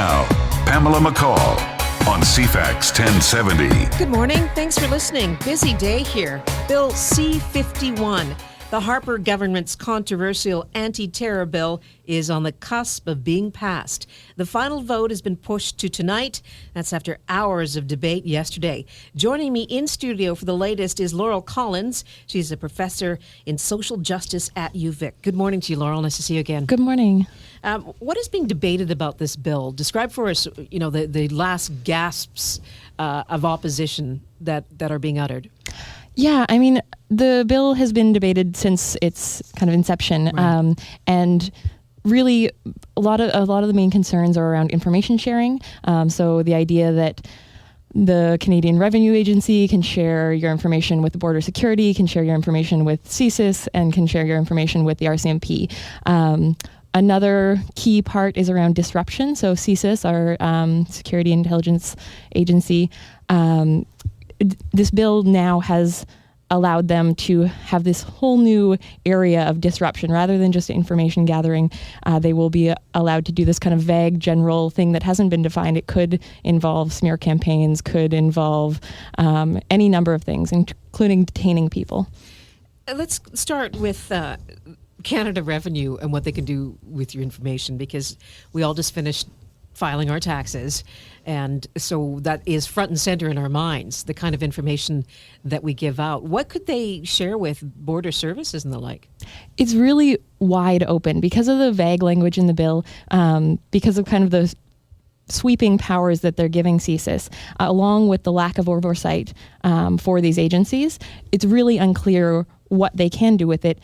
Now, Pamela McCall on CFAX 1070. Good morning. Thanks for listening. Busy day here. Bill C-51. The Harper government's controversial anti-terror bill is on the cusp of being passed. The final vote has been pushed to tonight. That's after hours of debate yesterday. Joining me in studio for the latest is Laurel Collins. She's a professor in social justice at UVic. Good morning to you, Laurel. Nice to see you again. Good morning. What is being debated about this bill? Describe for us, the last gasps of opposition that are being uttered. Yeah, I mean, the bill has been debated since its kind of inception, right. And really, a lot of the main concerns are around information sharing. So the idea that the Canadian Revenue Agency can share your information with the Border Security, can share your information with CSIS, and can share your information with the RCMP. Another key part is around disruption. So CSIS, our Security Intelligence Agency, this bill now has allowed them to have this whole new area of disruption rather than just information gathering. They will be allowed to do this kind of vague general thing that hasn't been defined. It could involve smear campaigns, could involve any number of things, including detaining people. Let's start with Canada Revenue and what they can do with your information, because we all just finished filing our taxes, and so that is front and center in our minds, the kind of information that we give out. What could they share with border services and the like? It's really wide open because of the vague language in the bill, because of kind of the sweeping powers that they're giving CSIS, along with the lack of oversight for these agencies. It's really unclear what they can do with it.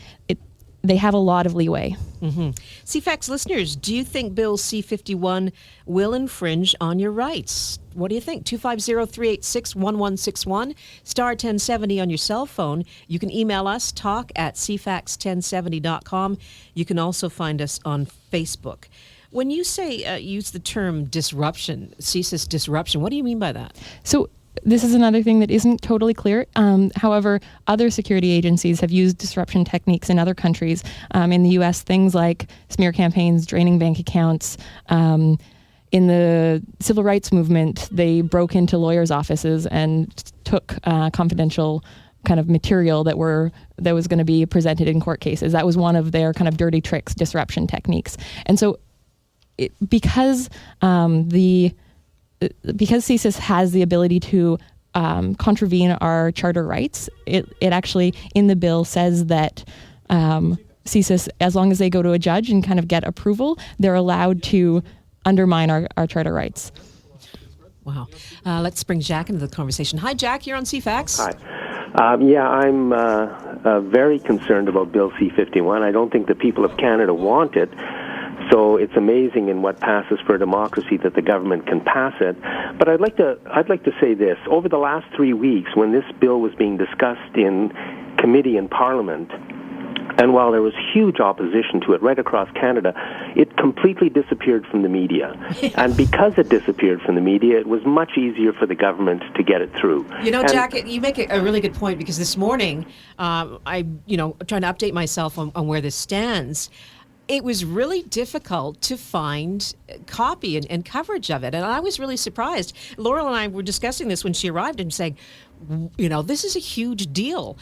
They have a lot of leeway. Mm-hmm. CFAX listeners, do you think Bill C-51 will infringe on your rights? What do you think? 250-386-1161, star 1070 on your cell phone. You can email us, talk@cfax1070.com. You can also find us on Facebook. When you say use the term disruption, CSIS disruption, what do you mean by that? So this is another thing that isn't totally clear. However, other security agencies have used disruption techniques in other countries. In the U.S., things like smear campaigns, draining bank accounts. In the civil rights movement, they broke into lawyers' offices and took confidential kind of material that was going to be presented in court cases. That was one of their kind of dirty tricks, disruption techniques. And so because CSIS has the ability to contravene our charter rights, it actually in the bill says that CSIS, as long as they go to a judge and kind of get approval, they're allowed to undermine our charter rights. Wow. Let's bring Jack into the conversation. Hi, Jack. You're on CFAX. Hi. I'm very concerned about Bill C-51. I don't think the people of Canada want it. So it's amazing in what passes for a democracy that the government can pass it. But I'd like to say this. Over the last 3 weeks, when this bill was being discussed in committee in Parliament, and while there was huge opposition to it right across Canada, it completely disappeared from the media. And because it disappeared from the media, it was much easier for the government to get it through. Jack, you make a really good point, because this morning, I'm trying to update myself on where this stands. It was really difficult to find copy and coverage of it. And I was really surprised. Laurel and I were discussing this when she arrived and saying, this is a huge deal.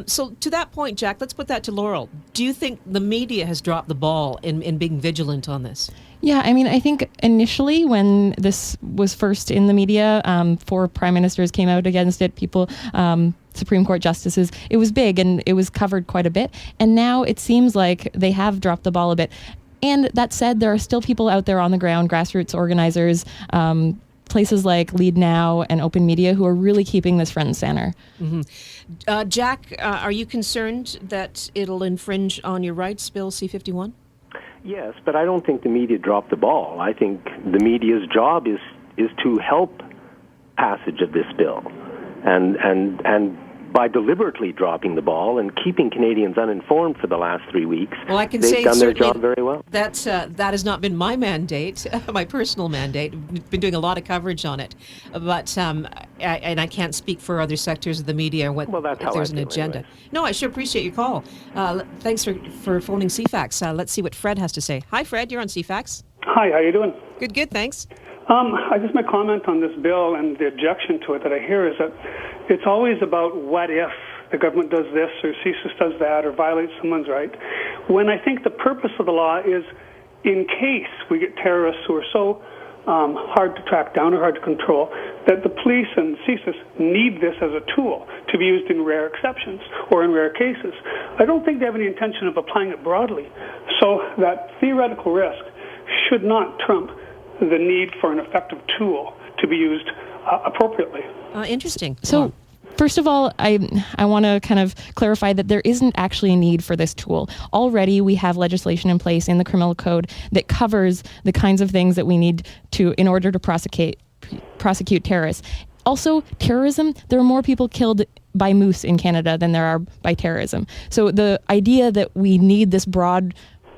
So to that point, Jack, let's put that to Laurel. Do you think the media has dropped the ball in being vigilant on this? Yeah, I mean, I think initially when this was first in the media, 4 prime ministers came out against it, Supreme Court justices, it was big and it was covered quite a bit. And now it seems like they have dropped the ball a bit. And that said, there are still people out there on the ground, grassroots organizers, places like Lead Now and Open Media, who are really keeping this front and center. Mm-hmm. Jack, are you concerned that it'll infringe on your rights, Bill C-51? Yes, but I don't think the media dropped the ball. I think the media's job is to help passage of this bill. And by deliberately dropping the ball and keeping Canadians uninformed for the last 3 weeks, they've done their job very well. That has not been my mandate, my personal mandate. We've been doing a lot of coverage on it, but I can't speak for other sectors of the media or if there's an agenda. Anyway. No, I sure appreciate your call. Thanks for phoning CFAX. Let's see what Fred has to say. Hi, Fred. You're on CFAX. Hi, how you doing? Good, thanks. I just my comment on this bill and the objection to it that I hear is that it's always about what if the government does this or CSIS does that or violates someone's right, when I think the purpose of the law is in case we get terrorists who are so hard to track down or hard to control that the police and CSIS need this as a tool to be used in rare exceptions or in rare cases. I don't think they have any intention of applying it broadly, so that theoretical risk should not trump the need for an effective tool to be used appropriately. Interesting. So, first of all, I want to kind of clarify that there isn't actually a need for this tool. Already we have legislation in place in the criminal code that covers the kinds of things that we need to in order to prosecute terrorists. Also, terrorism, there are more people killed by moose in Canada than there are by terrorism. So the idea that we need this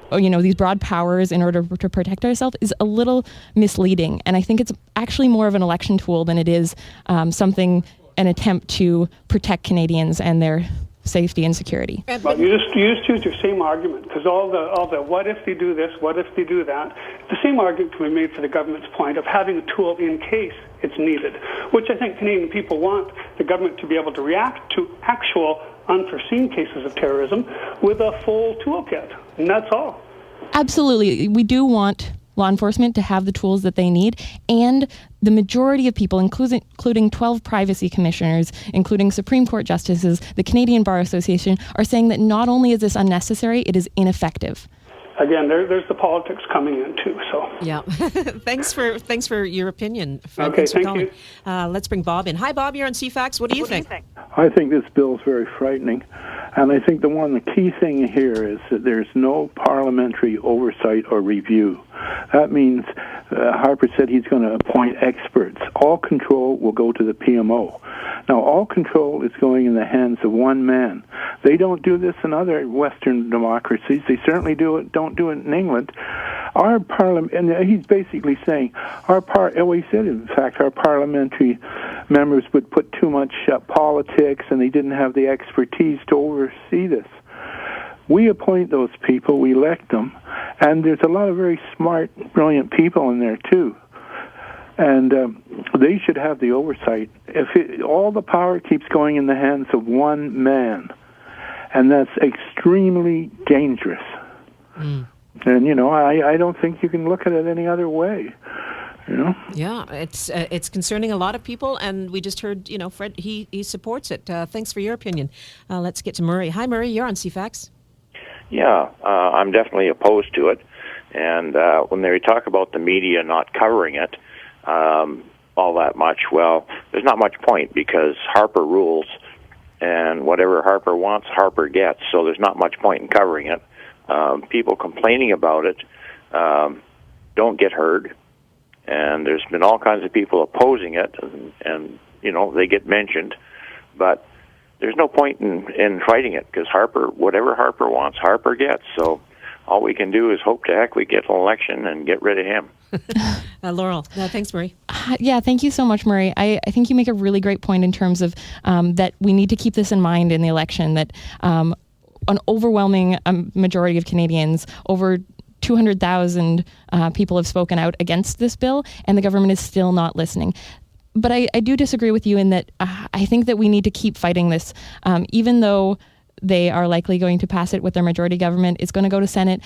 these broad powers in order to protect ourselves is a little misleading. And I think it's actually more of an election tool than it is an attempt to protect Canadians and their safety and security. But you just used your same argument, because all the what if they do this, what if they do that, the same argument can be made for the government's point of having a tool in case it's needed, which I think Canadian people want the government to be able to react to actual unforeseen cases of terrorism with a full toolkit, and that's all. Absolutely. We do want law enforcement to have the tools that they need, and the majority of people, including 12 privacy commissioners, including Supreme Court justices, the Canadian Bar Association, are saying that not only is this unnecessary, it is ineffective. Again, there's the politics coming in too. So yeah, thanks for your opinion, Fred. Okay, thanks for thank calling. Let's bring Bob in. Hi, Bob. You're on CFAX. What do you think? I think this bill is very frightening, and I think the key thing here is that there's no parliamentary oversight or review. That means Harper said he's going to appoint experts. All control will go to the PMO. Now, all control is going in the hands of one man. They don't do this in other Western democracies. They certainly don't do it in England. Our parliament, and he's basically saying, he said, in fact, our parliamentary members would put too much politics, and they didn't have the expertise to oversee this. We appoint those people, we elect them, and there's a lot of very smart, brilliant people in there, too. And they should have the oversight. All the power keeps going in the hands of one man, and that's extremely dangerous. Mm. And, I don't think you can look at it any other way. Yeah, it's concerning a lot of people, and we just heard, Fred, he supports it. Thanks for your opinion. Let's get to Murray. Hi, Murray. You're on CFAX. Yeah, I'm definitely opposed to it. And when they talk about the media not covering it all that much, well, there's not much point, because Harper rules, and whatever Harper wants, Harper gets. So there's not much point in covering it. People complaining about it don't get heard. And there's been all kinds of people opposing it, and they get mentioned. But there's no point in fighting it, because whatever Harper wants, Harper gets. So all we can do is hope to heck we get an election and get rid of him. Laurel. Thanks, Murray. Yeah, thank you so much, Murray. I think you make a really great point in terms of that we need to keep this in mind in the election, that an overwhelming majority of Canadians, over 200,000 people have spoken out against this bill, and the government is still not listening. But I do disagree with you in that I think that we need to keep fighting this. Even though they are likely going to pass it with their majority government, it's going to go to Senate.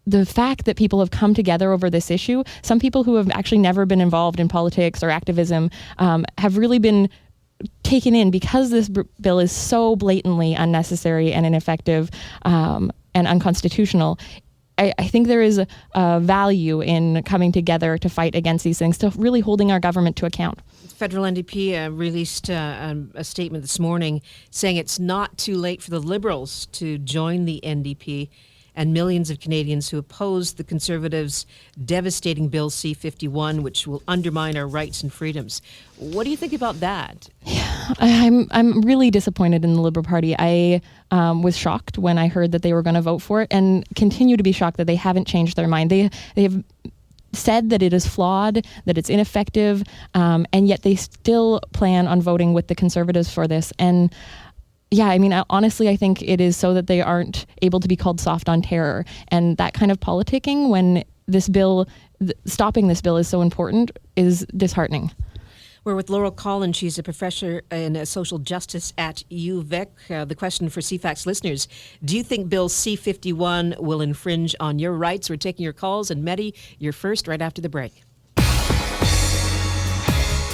The fact that people have come together over this issue, some people who have actually never been involved in politics or activism have really been taken in, because this bill is so blatantly unnecessary and ineffective and unconstitutional. I think there is a value in coming together to fight against these things, to really holding our government to account. Federal NDP released a statement this morning saying it's not too late for the Liberals to join the NDP and millions of Canadians who oppose the Conservatives' devastating Bill C-51, which will undermine our rights and freedoms. What do you think about that? I'm really disappointed in the Liberal Party. I was shocked when I heard that they were going to vote for it, and continue to be shocked that they haven't changed their mind. They have said that it is flawed, that it's ineffective, and yet they still plan on voting with the Conservatives for this. And yeah, I mean, honestly, I think it is so that they aren't able to be called soft on terror. And that kind of politicking, when this bill, stopping this bill is so important is disheartening. We're with Laurel Collins. She's a professor in social justice at UVic. The question for CFAX listeners, do you think Bill C-51 will infringe on your rights? We're taking your calls, and Mehdi, you're first right after the break.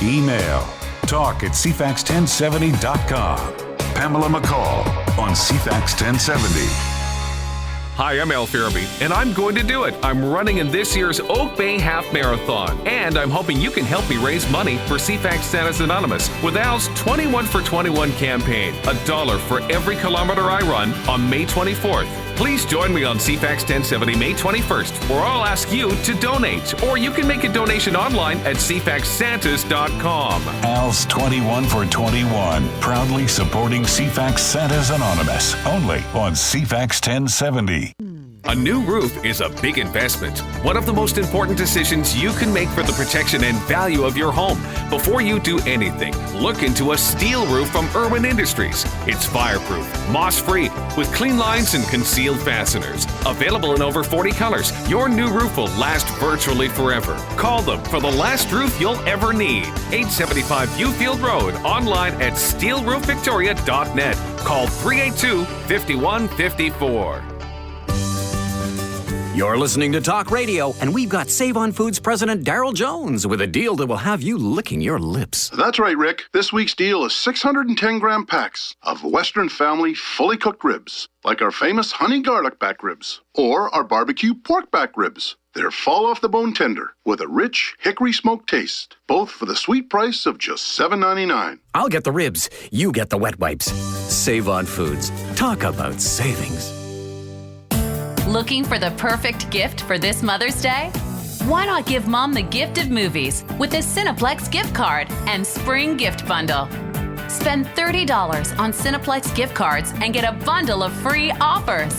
Email talk@cfax1070.com. Pamela McCall on CFAX 1070. Hi, I'm Al Farabee, and I'm going to do it. I'm running in this year's Oak Bay Half Marathon, and I'm hoping you can help me raise money for CFAX Santa's Anonymous with Al's 21 for 21 campaign. $1 for every kilometer I run on May 24th. Please join me on CFAX 1070 May 21st, where I'll ask you to donate, or you can make a donation online at cfaxsantas.com. Al's 21 for 21, proudly supporting CFAX Santa's Anonymous, only on CFAX 1070. A new roof is a big investment. One of the most important decisions you can make for the protection and value of your home. Before you do anything, look into a steel roof from Irwin Industries. It's fireproof, moss-free, with clean lines and concealed fasteners. Available in over 40 colors, your new roof will last virtually forever. Call them for the last roof you'll ever need. 875 Viewfield Road, online at steelroofvictoria.net. Call 382-5154. You're listening to Talk Radio, and we've got Save on Foods President Darryl Jones with a deal that will have you licking your lips. That's right, Rick. This week's deal is 610-gram packs of Western Family fully cooked ribs, like our famous honey garlic back ribs or our barbecue pork back ribs. They're fall-off-the-bone tender with a rich hickory smoked taste, both for the sweet price of just $7.99. I'll get the ribs. You get the wet wipes. Save on Foods. Talk about savings. Looking for the perfect gift for this Mother's Day? Why not give Mom the gift of movies with the Cineplex gift card and Spring Gift Bundle? Spend $30 on Cineplex gift cards and get a bundle of free offers.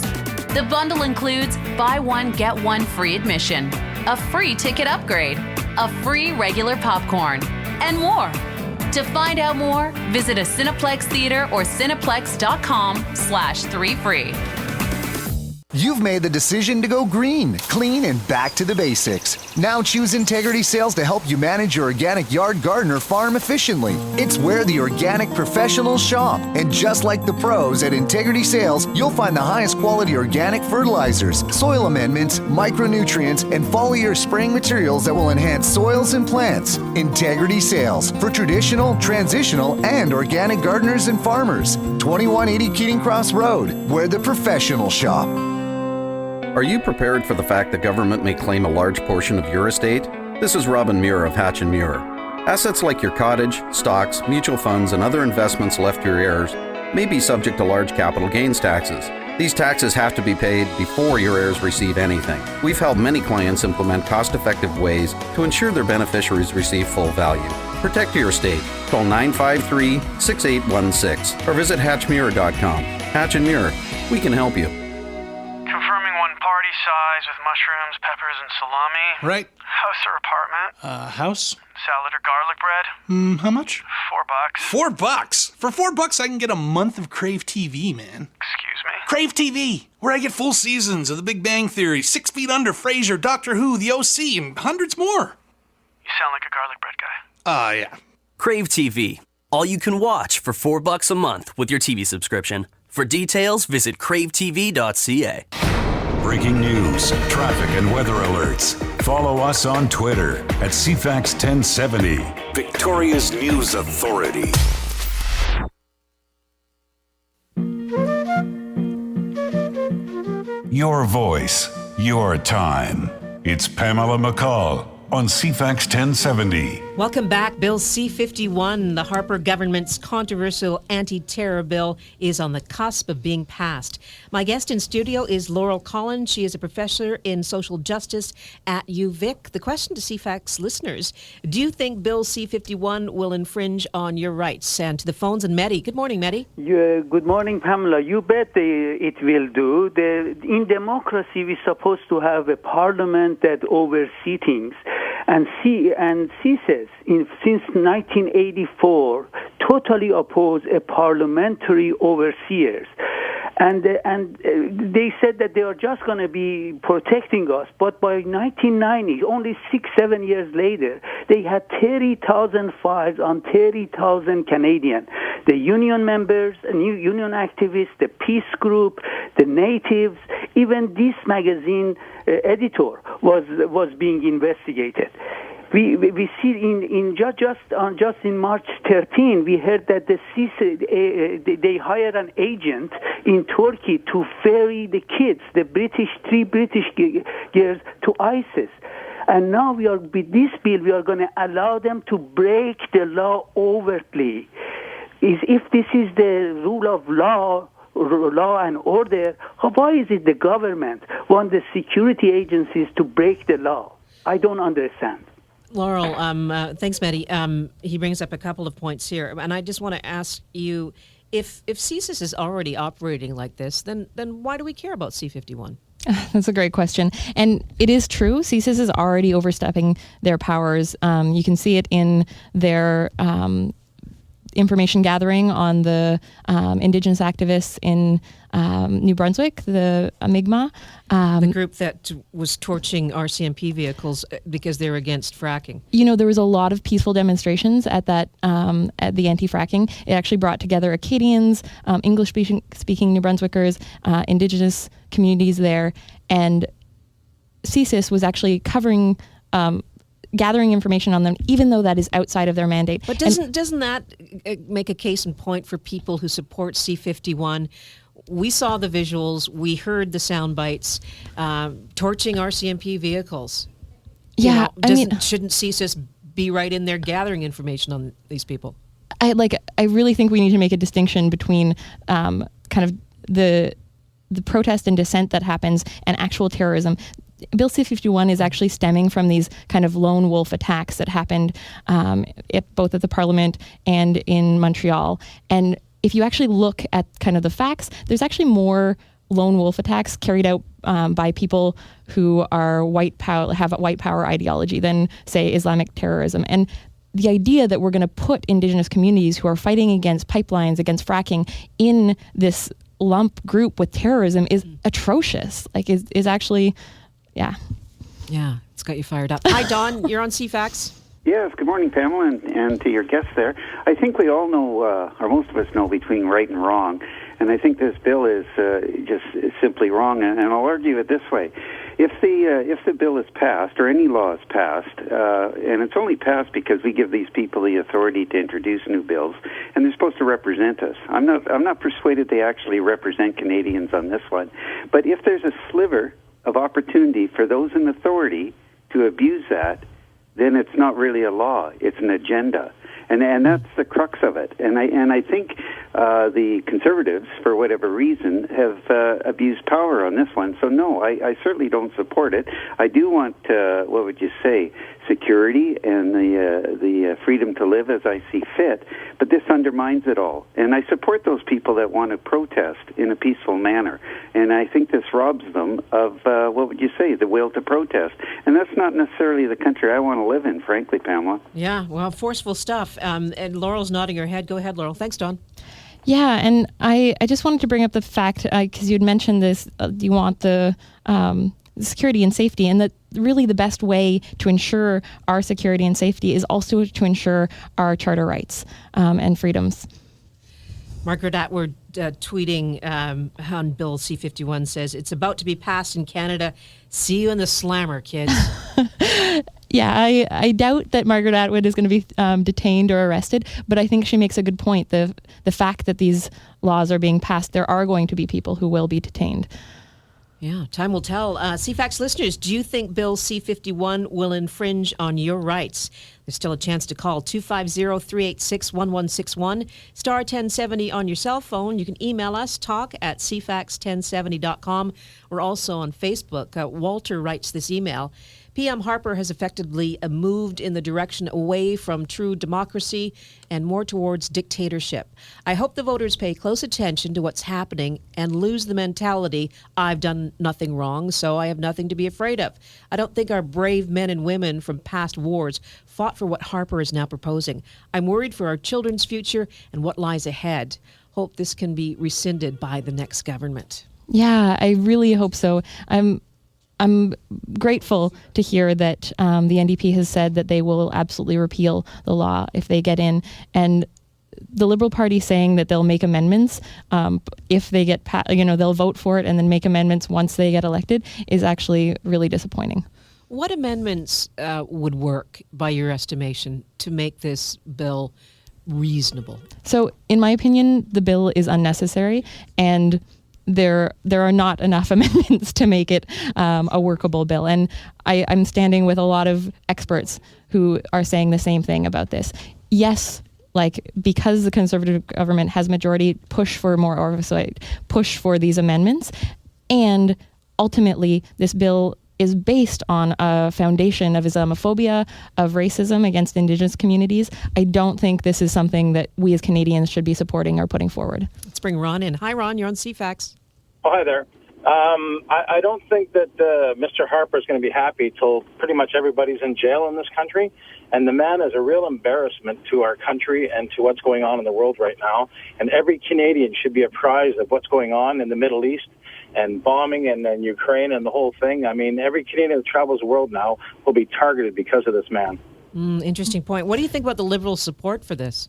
The bundle includes buy one, get one free admission, a free ticket upgrade, a free regular popcorn, and more. To find out more, visit a Cineplex theater or cineplex.com/3free. You've made the decision to go green, clean, and back to the basics. Now choose Integrity Sales to help you manage your organic yard, garden, or farm efficiently. It's where the organic professionals shop. And just like the pros at Integrity Sales, you'll find the highest quality organic fertilizers, soil amendments, micronutrients, and foliar spraying materials that will enhance soils and plants. Integrity Sales for traditional, transitional, and organic gardeners and farmers. 2180 Keating Cross Road, where the professionals shop. Are you prepared for the fact that government may claim a large portion of your estate? This is Robin Muir of Hatch & Muir. Assets like your cottage, stocks, mutual funds, and other investments left to your heirs may be subject to large capital gains taxes. These taxes have to be paid before your heirs receive anything. We've helped many clients implement cost-effective ways to ensure their beneficiaries receive full value. Protect your estate. Call 953-6816 or visit hatchmuir.com. Hatch & Muir, we can help you. Confirming one party size with mushrooms, peppers, and salami. Right. House or apartment? House. Salad or garlic bread? How much? $4. $4? For $4, I can get a month of Crave TV, man. Excuse me? Crave TV, where I get full seasons of The Big Bang Theory, 6 Feet Under, Frasier, Doctor Who, The OC, and hundreds more. You sound like a garlic bread guy. Yeah. Crave TV. All you can watch for $4 a month with your TV subscription. For details, visit cravetv.ca. Breaking news, traffic, and weather alerts. Follow us on Twitter at CFAX 1070, Victoria's News Authority. Your voice, your time. It's Pamela McCall on CFAX 1070. Welcome back. Bill C-51, the Harper government's controversial anti-terror bill, is on the cusp of being passed. My guest in studio is Laurel Collins. She is a professor in social justice at UVic. The question to CFAX listeners, do you think Bill C-51 will infringe on your rights? And to the phones, and Mehdi. Good morning, Mehdi. Good morning, Pamela. You bet it will do. In democracy, we're supposed to have a parliament that oversees things. And CSIS, since 1984, totally oppose a parliamentary overseers. And they said that they are just going to be protecting us. But by 1990, only 6-7 years later, they had 30,000 files on 30,000 Canadian. The union members, new union activists, the peace group, the natives, even this magazine editor was being investigated. We see just in March 13, we heard that they hired an agent in Turkey to ferry the kids, three British girls, to ISIS. And now with this bill, we are going to allow them to break the law overtly. If this is the rule of law and order, why is it the government want the security agencies to break the law? I don't understand. Laurel, thanks, Mehdi. He brings up a couple of points here, and I just want to ask you, if CSIS is already operating like this, then why do we care about C-51? That's a great question. And it is true, CSIS is already overstepping their powers. You can see it in their information gathering on the Indigenous activists in New Brunswick, the Mi'kmaq. The group that was torching RCMP vehicles because they're against fracking. You know, there was a lot of peaceful demonstrations at that at the anti-fracking. It actually brought together Acadians, English-speaking New Brunswickers, Indigenous communities there, and CSIS was actually covering gathering information on them, even though that is outside of their mandate. But doesn't that make a case in point for people who support C-51? We saw the visuals, we heard the sound bites, torching RCMP vehicles. Yeah, shouldn't CSIS be right in there gathering information on these people? I really think we need to make a distinction between kind of the protest and dissent that happens and actual terrorism. Bill C-51 is actually stemming from these kind of lone wolf attacks that happened both at the Parliament and in Montreal. And if you actually look at kind of the facts, there's actually more lone wolf attacks carried out by people who are have a white power ideology than, say, Islamic terrorism. And the idea that we're going to put Indigenous communities who are fighting against pipelines, against fracking, in this lump group with terrorism is atrocious. Is actually... Yeah. Yeah, it's got you fired up. Hi, Don. You're on CFAX. Yes, good morning, Pamela, and to your guests there. I think we all know, or most of us know, between right and wrong, and I think this bill is just simply wrong, and I'll argue it this way. If the bill is passed, or any law is passed, and it's only passed because we give these people the authority to introduce new bills, and they're supposed to represent us. I'm not persuaded they actually represent Canadians on this one, but if there's a sliver of opportunity for those in authority to abuse that, then it's not really a law, it's an agenda. And that's the crux of it. And I think the Conservatives, for whatever reason, have abused power on this one. So no, I certainly don't support it. I do want, what would you say, security and the freedom to live as I see fit. But this undermines it all. And I support those people that want to protest in a peaceful manner. And I think this robs them of, what would you say, the will to protest. And that's not necessarily the country I want to live in, frankly, Pamela. Yeah, well, forceful stuff. And Laurel's nodding her head. Go ahead, Laurel. Thanks, Don. Yeah, and I just wanted to bring up the fact, because you had mentioned this, you want the security and safety, and that really the best way to ensure our security and safety is also to ensure our charter rights and freedoms. Margaret Atwood tweeting on Bill C-51 says, "It's about to be passed in Canada. See you in the slammer, kids." Yeah, I doubt that Margaret Atwood is going to be detained or arrested, but I think she makes a good point. The fact that these laws are being passed, there are going to be people who will be detained. Yeah, time will tell. CFAX listeners, do you think Bill C-51 will infringe on your rights? There's still a chance to call 250-386-1161, star 1070 on your cell phone. You can email us, talk@cfax1070.com. We're also on Facebook. Walter writes this email. PM Harper has effectively moved in the direction away from true democracy and more towards dictatorship. I hope the voters pay close attention to what's happening and lose the mentality, I've done nothing wrong, so I have nothing to be afraid of. I don't think our brave men and women from past wars fought for what Harper is now proposing. I'm worried for our children's future and what lies ahead. hope this can be rescinded by the next government. Yeah, I really hope so. I'm grateful to hear that the NDP has said that they will absolutely repeal the law if they get in, and the Liberal Party saying that they'll make amendments if they get they'll vote for it and then make amendments once they get elected is actually really disappointing. What amendments would work, by your estimation, to make this bill reasonable? So, in my opinion, the bill is unnecessary, and there are not enough amendments to make it a workable bill. And I'm standing with a lot of experts who are saying the same thing about this. Yes, because the Conservative government has majority, push for more oversight, push for these amendments. And ultimately, this bill is based on a foundation of Islamophobia, of racism against Indigenous communities. I don't think this is something that we as Canadians should be supporting or putting forward. Let's bring Ron in. Hi, Ron. You're on CFAX. Oh, hi there. I don't think that Mr. Harper is going to be happy till pretty much everybody's in jail in this country. And the man is a real embarrassment to our country and to what's going on in the world right now. And every Canadian should be apprised of what's going on in the Middle East and bombing and Ukraine and the whole thing. I mean, every Canadian that travels the world now will be targeted because of this man. Interesting point. What do you think about the Liberal support for this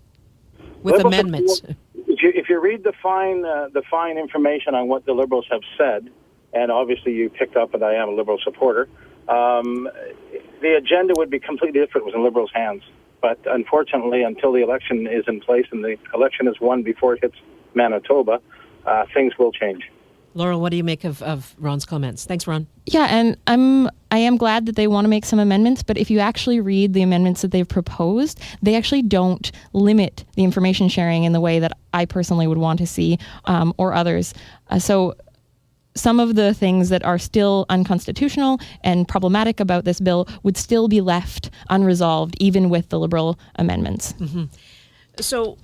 with amendments? If you read the fine information on what the Liberals have said, and obviously you picked up that I am a Liberal supporter, the agenda would be completely different if it was in Liberals' hands. But unfortunately, until the election is in place and the election is won before it hits Manitoba, things will change. Laurel, what do you make of Ron's comments? Thanks, Ron. Yeah, and I am glad that they want to make some amendments, but if you actually read the amendments that they've proposed, they actually don't limit the information sharing in the way that I personally would want to see, or others. So some of the things that are still unconstitutional and problematic about this bill would still be left unresolved, even with the Liberal amendments. Mm-hmm. So,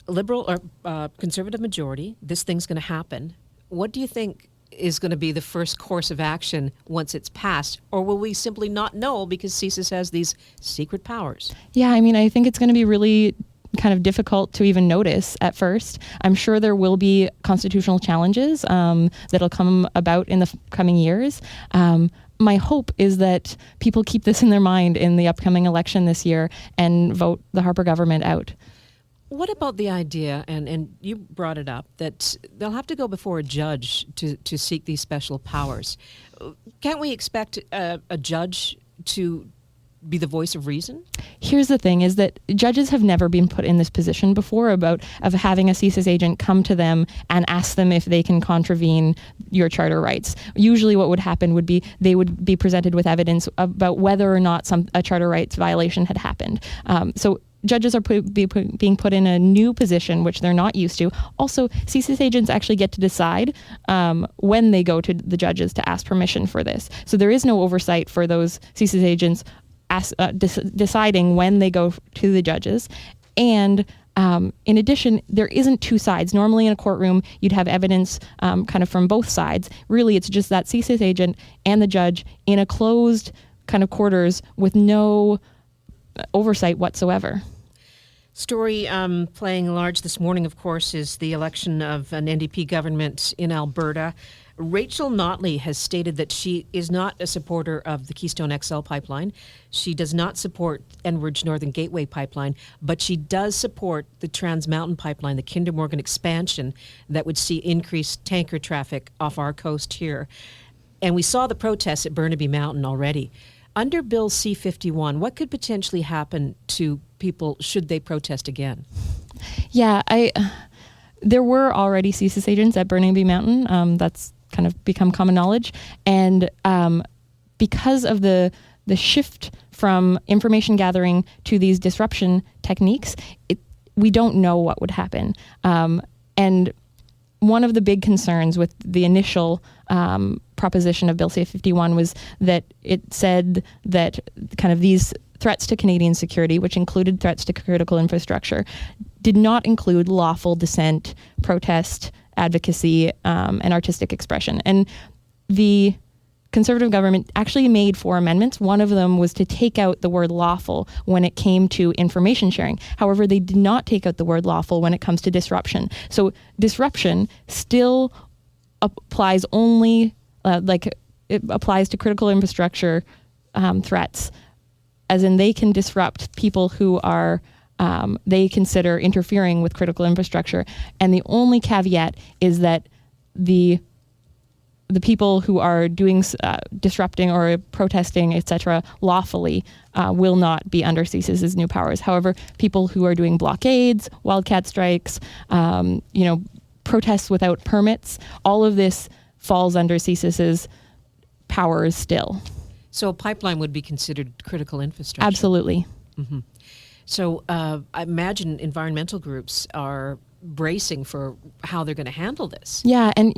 Liberal or Conservative majority, this thing's going to happen. What do you think is going to be the first course of action once it's passed? Or will we simply not know because CSIS has these secret powers? Yeah, I mean, I think it's going to be really kind of difficult to even notice at first. I'm sure there will be constitutional challenges that'll come about in the coming years. My hope is that people keep this in their mind in the upcoming election this year and vote the Harper government out. What about the idea, and you brought it up, that they'll have to go before a judge to seek these special powers? Can't we expect a judge to be the voice of reason? Here's the thing, is that judges have never been put in this position before of having a CSIS agent come to them and ask them if they can contravene your charter rights. Usually what would happen would be they would be presented with evidence about whether or not a charter rights violation had happened. So judges are being put in a new position, which they're not used to. Also, CSIS agents actually get to decide when they go to the judges to ask permission for this. So there is no oversight for those CSIS agents deciding when they go to the judges. And in addition, there isn't two sides. Normally in a courtroom, you'd have evidence kind of from both sides. Really, it's just that CSIS agent and the judge in a closed kind of quarters with no oversight whatsoever. Story playing large this morning, of course, is the election of an NDP government in Alberta. Rachel Notley has stated that she is not a supporter of the Keystone XL pipeline. She does not support Enbridge Northern Gateway pipeline, but she does support the Trans Mountain pipeline, the Kinder Morgan expansion that would see increased tanker traffic off our coast here. And we saw the protests at Burnaby Mountain already. Under Bill C-51, what could potentially happen to people should they protest again? Yeah, there were already CSIS agents at Burnaby Mountain. That's kind of become common knowledge. And because of the shift from information gathering to these disruption techniques, we don't know what would happen. And one of the big concerns with the initial proposition of Bill C-51 was that it said that kind of these threats to Canadian security, which included threats to critical infrastructure, did not include lawful dissent, protest, advocacy, and artistic expression. And the Conservative government actually made 4 amendments. One of them was to take out the word lawful when it came to information sharing. However, they did not take out the word lawful when it comes to disruption. So disruption still applies only, it applies to critical infrastructure threats, as in they can disrupt people who are they consider interfering with critical infrastructure. And the only caveat is that the people who are doing disrupting or protesting, etc., lawfully will not be under CSIS's new powers. However, people who are doing blockades, wildcat strikes, protests without permits, all of this falls under CSIS's powers still. So a pipeline would be considered critical infrastructure? Absolutely. Mm-hmm. So I imagine environmental groups are bracing for how they're going to handle this. Yeah, and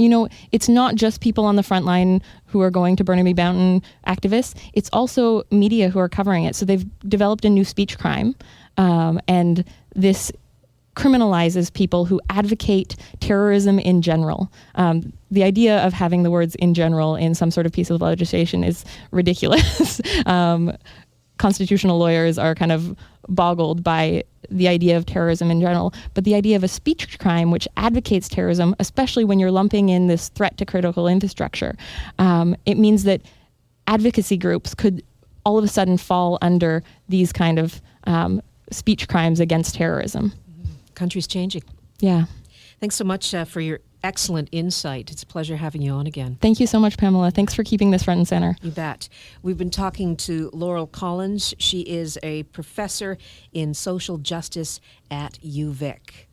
it's not just people on the front line who are going to Burnaby Mountain activists. It's also media who are covering it. So they've developed a new speech crime, and this criminalizes people who advocate terrorism in general. The idea of having the words "in general" in some sort of piece of legislation is ridiculous. Constitutional lawyers are kind of boggled by the idea of terrorism in general, but the idea of a speech crime which advocates terrorism, especially when you're lumping in this threat to critical infrastructure, it means that advocacy groups could all of a sudden fall under these kind of speech crimes against terrorism. Country's changing. Yeah. Thanks so much for your excellent insight. It's a pleasure having you on again. Thank you so much, Pamela. Thanks for keeping this front and center. You bet. We've been talking to Laurel Collins. She is a professor in social justice at UVic.